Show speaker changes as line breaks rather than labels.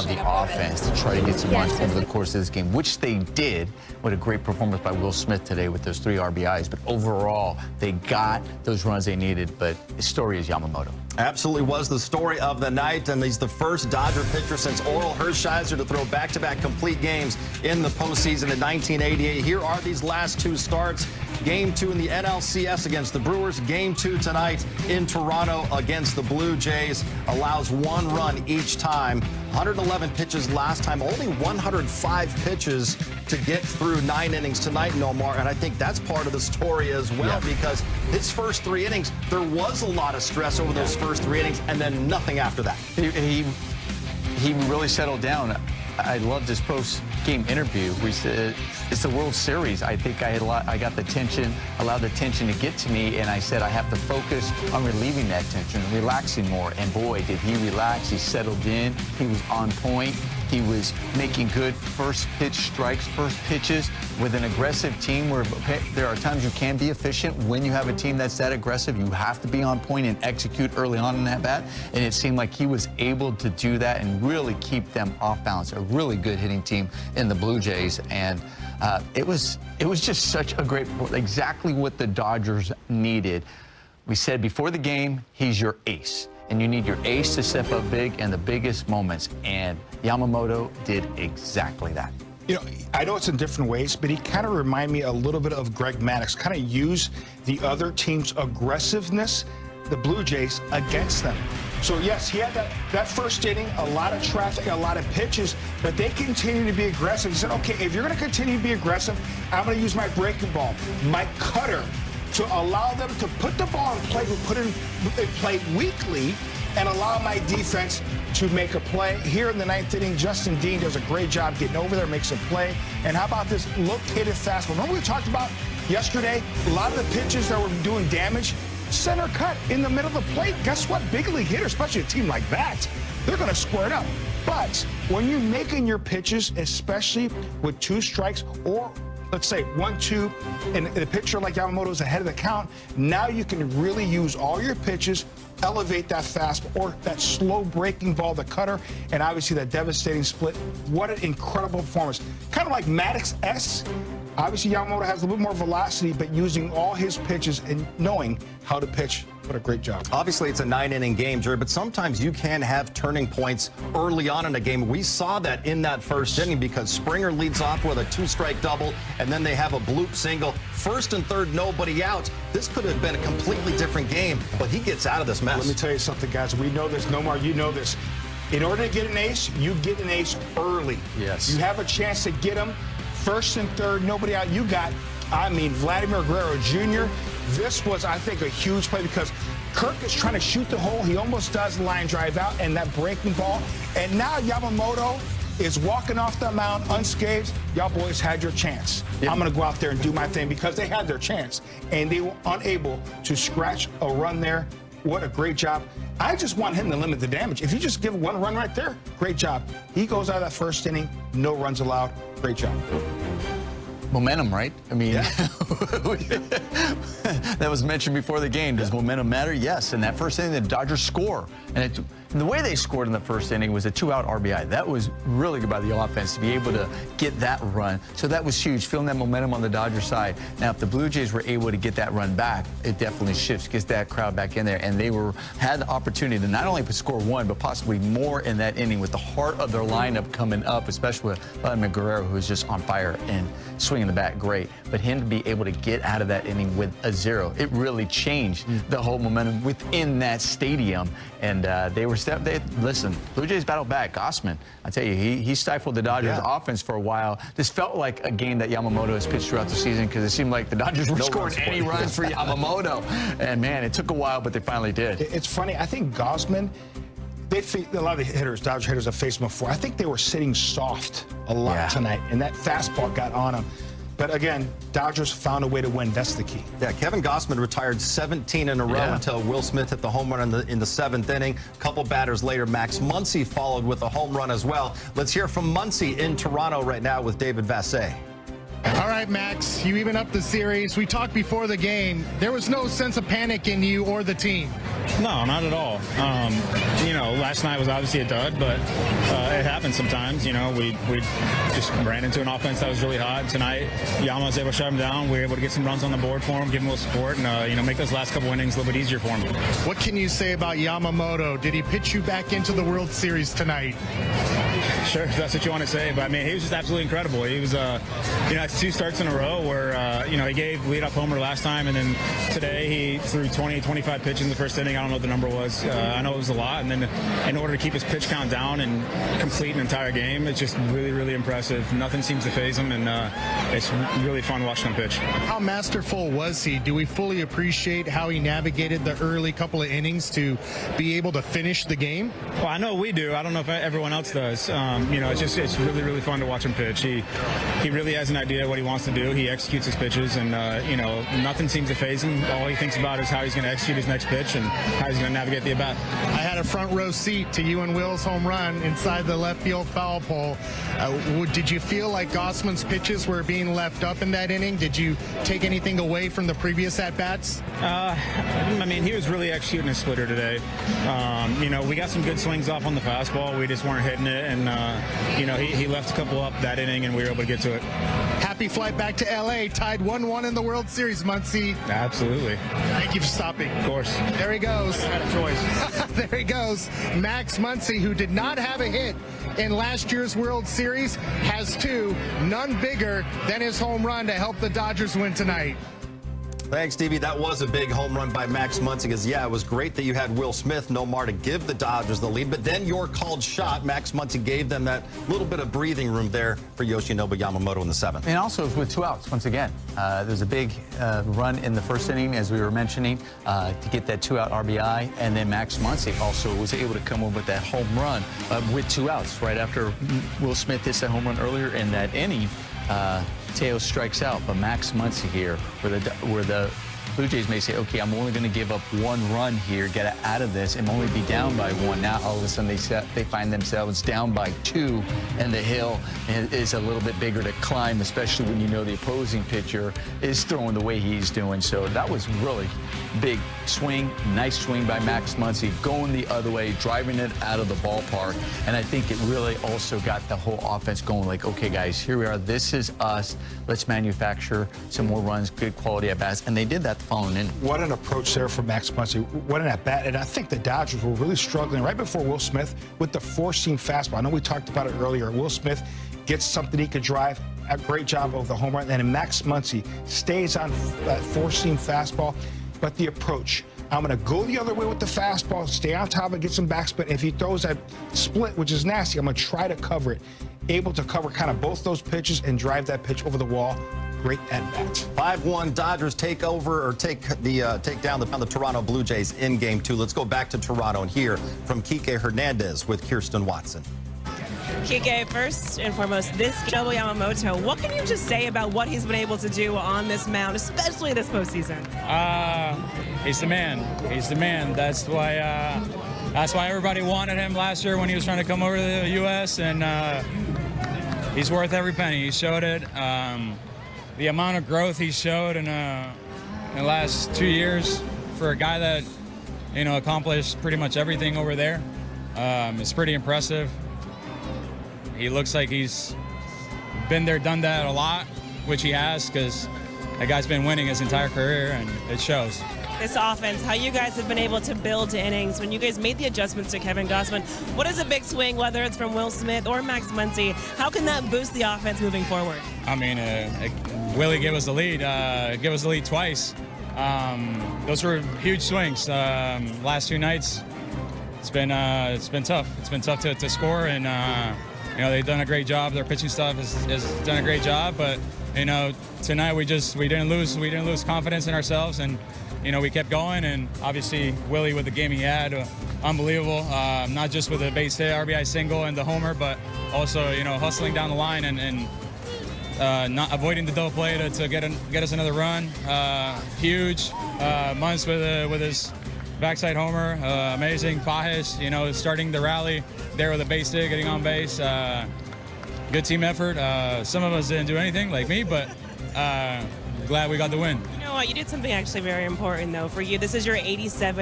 the offense to try to get some runs over the course of this game, which they did with a great performance by Will Smith today with those 3 RBIs. But overall, they got those runs they needed. But the story is Yamamoto.
Absolutely was the story of the night, and he's the first Dodger pitcher since Oral Hershiser to throw back-to-back complete games in the postseason in 1988. Here are these last 2 starts. Game 2 in the NLCS against the Brewers. Game 2 tonight in Toronto against the Blue Jays. Allows 1 run each time. 111 pitches last time, only 105 pitches to get through 9 innings tonight, Nomar. And I think that's part of the story as well, because his first 3 innings, there was a lot of stress over those first 3 innings, and then nothing after that.
He really settled down. I loved his post-game interview where he said, it's the World Series. I think I got the tension, allowed the tension to get to me, and I said I have to focus on relieving that tension, relaxing more. And boy, did he relax. He settled in. He was on point. He was making good first pitch strikes, first pitches with an aggressive team where there are times you can be efficient. When you have a team that's that aggressive, you have to be on point and execute early on in that bat. And it seemed like he was able to do that and really keep them off balance. A really good hitting team in the Blue Jays. And it was just such a great, exactly what the Dodgers needed. We said before the game, he's your ace. And you need your ace to step up big in the biggest moments. And Yamamoto did exactly that.
You know, I know it's in different ways, but he kind of reminded me a little bit of Greg Maddux. Kind of used the other team's aggressiveness, the Blue Jays, against them. So, yes, he had that first inning, a lot of traffic, a lot of pitches, but they continue to be aggressive. He said, okay, if you're going to continue to be aggressive, I'm going to use my breaking ball, my cutter, to allow them to put the ball in play, put it in play weakly, and allow my defense to make a play. Here in the 9th inning, Justin Dean does a great job getting over there, makes a play. And how about this located fastball? Remember we talked about yesterday, a lot of the pitches that were doing damage, center cut in the middle of the plate. Guess what? Big league hitter, especially a team like that, they're going to square it up. But when you're making your pitches, especially with 2 strikes or let's say 1-2, and the pitcher like Yamamoto is ahead of the count, now you can really use all your pitches, elevate that fastball or that slow breaking ball, the cutter, and obviously that devastating split. What an incredible performance. Kind of like Maddux-esque. Obviously, Yamamoto has a little bit more velocity, but using all his pitches and knowing how to pitch. What a great job.
Obviously, it's a 9-inning game, Jerry, but sometimes you can have turning points early on in a game. We saw that in that first inning because Springer leads off with a 2-strike double, and then they have a bloop single. First and third, nobody out. This could have been a completely different game, but he gets out of this mess.
Let me tell you something, guys. We know this. Nomar, you know this. In order to get an ace, you get an ace early.
Yes.
You have a chance to get him. First and third, nobody out. You got, Vladimir Guerrero Jr. This was, I think, a huge play because Kirk is trying to shoot the hole. He almost does line drive out and that breaking ball. And now Yamamoto is walking off the mound unscathed. Y'all boys had your chance. Yep. I'm going to go out there and do my thing because they had their chance. And they were unable to scratch a run there. What a great job. I just want him to limit the damage. If you just give 1 run right there, great job. He goes out of that first inning, no runs allowed. Great job.
Momentum, right? I mean,
yeah.
That was mentioned before the game. Does momentum matter? Yes. And that first inning, the Dodgers score. And the way they scored in the first inning was a 2-out RBI. That was really good by the offense to be able to get that run. So that was huge, feeling that momentum on the Dodgers side. Now, if the Blue Jays were able to get that run back, it definitely shifts, gets that crowd back in there. And they had the opportunity to not only score 1, but possibly more in that inning with the heart of their lineup coming up, especially with Vladimir Guerrero, who is just on fire and swinging the bat great. But him to be able to get out of that inning with a 0, it really changed the whole momentum within that stadium. And they were listen, Blue Jays battled back. Gausman, I tell you, he stifled the Dodgers offense for a while. This felt like a game that Yamamoto has pitched throughout the season because it seemed like the Dodgers were scoring any runs for Yamamoto. And man, it took a while, but they finally did.
It's funny. I think Gausman, a lot of the hitters, Dodger hitters have faced him before. I think they were sitting soft a lot tonight, and that fastball got on them. But again, Dodgers found a way to win. That's the key.
Yeah, Kevin Gausman retired 17 in a row until Will Smith hit the home run in the 7th inning. A couple batters later, Max Muncy followed with a home run as well. Let's hear from Muncy in Toronto right now with David Vassay.
All right, Max, you even up the series. We talked before the game. There was no sense of panic in you or the team.
No, not at all. Last night was obviously a dud, but it happens sometimes. We just ran into an offense that was really hot. Tonight, Yama was able to shut him down. We were able to get some runs on the board for him, give him a little support, and make those last couple innings a little bit easier for him.
What can you say about Yamamoto? Did he pitch you back into the World Series tonight?
Sure, if that's what you want to say. But, he was just absolutely incredible. He was, it's 2 starts in a row where, he gave leadoff homer last time, and then today he threw 20, 25 pitches in the first inning. I don't know what the number was. I know it was a lot. And then in order to keep his pitch count down and complete an entire game, it's just really, really impressive. Nothing seems to faze him, and it's really fun watching him pitch.
How masterful was he? Do we fully appreciate how he navigated the early couple of innings to be able to finish the game?
Well, I know we do. I don't know if everyone else does. It's really, really fun to watch him pitch. He really has an idea of what he wants to do. He executes his pitches, and nothing seems to faze him. All he thinks about is how he's going to execute his next pitch and how he's going to navigate the at-bat.
I had a front row seat to you and Will's home run inside the left field foul pole. Did you feel like Gausman's pitches were being left up in that inning? Did you take anything away from the previous at-bats?
He was really executing his splitter today. We got some good swings off on the fastball. We just weren't hitting it, and he left a couple up that inning, and we were able to get to it.
Happy flight back to L.A. Tied 1-1 in the World Series, Muncy.
Absolutely.
Thank you for stopping.
Of course.
There he goes.
I had a choice.
There he goes. Max Muncy, who did not have a hit in last year's World Series, has 2, none bigger than his home run to help the Dodgers win tonight.
Thanks, Stevie. That was a big home run by Max Muncy. Because, it was great that you had Will Smith, Nomar to give the Dodgers the lead. But then your called shot, Max Muncy gave them that little bit of breathing room there for Yoshinobu Yamamoto in the 7th.
And also with 2 outs, once again. There's a big run in the first inning, as we were mentioning, to get that 2-out RBI. And then Max Muncy also was able to come in with that home run with 2 outs right after Will Smith hits that home run earlier in that inning. Teo strikes out, but Max Muncy here, where the Blue Jays may say, okay, I'm only going to give up 1 run here, get out of this, and only be down by 1. Now, all of a sudden, they find themselves down by 2, and the hill is a little bit bigger to climb, especially when you know the opposing pitcher is throwing the way he's doing. So that was really big swing, nice swing by Max Muncy, going the other way, driving it out of the ballpark. And I think it really also got the whole offense going like, okay, guys, here we are. This is us. Let's manufacture some more runs, good quality at-bats. And they did that the following inning.
What an approach there for Max Muncy. What an at-bat. And I think the Dodgers were really struggling right before Will Smith with the 4-seam fastball. I know we talked about it earlier. Will Smith gets something he could drive. A great job of the home run. And Max Muncy stays on that 4-seam fastball. But the approach, I'm going to go the other way with the fastball, stay on top and get some backspin. If he throws that split, which is nasty, I'm going to try to cover it. Able to cover kind of both those pitches and drive that pitch over the wall. Great at-bats.
5-1 Dodgers take down the Toronto Blue Jays in Game 2. Let's go back to Toronto and hear from Kike Hernandez with Kirsten Watson.
Kike, first and foremost, this Yoshinobu Yamamoto, what can you just say about what he's been able to do on this mound, especially this postseason?
He's the man. He's the man. That's why everybody wanted him last year when he was trying to come over to the U.S., and he's worth every penny. He showed it. The amount of growth he showed in the last 2 years for a guy that, accomplished pretty much everything over there, is pretty impressive. He looks like he's been there, done that a lot, which he has, because that guy's been winning his entire career, and it shows.
This offense, how you guys have been able to build to innings, when you guys made the adjustments to Kevin Gausman, what is a big swing, whether it's from Will Smith or Max Muncy? How can that boost the offense moving forward?
Willie gave us the lead, twice. Those were huge swings. Last 2 nights, it's been tough. It's been tough to score, and they've done a great job. Their pitching staff has done a great job, but tonight we didn't lose confidence in ourselves, and we kept going. And obviously Willie, with the game he had, unbelievable. Not just with a base hit, RBI single and the homer, but also hustling down the line and not avoiding the double play to get us another run. Huge. Muntz with his backside homer, amazing. Pajes, starting the rally there with a base hit, getting on base. good team effort. Some of us didn't do anything, like me, but glad we got the win.
You know what? You did something actually very important, though, for you. This is your 87th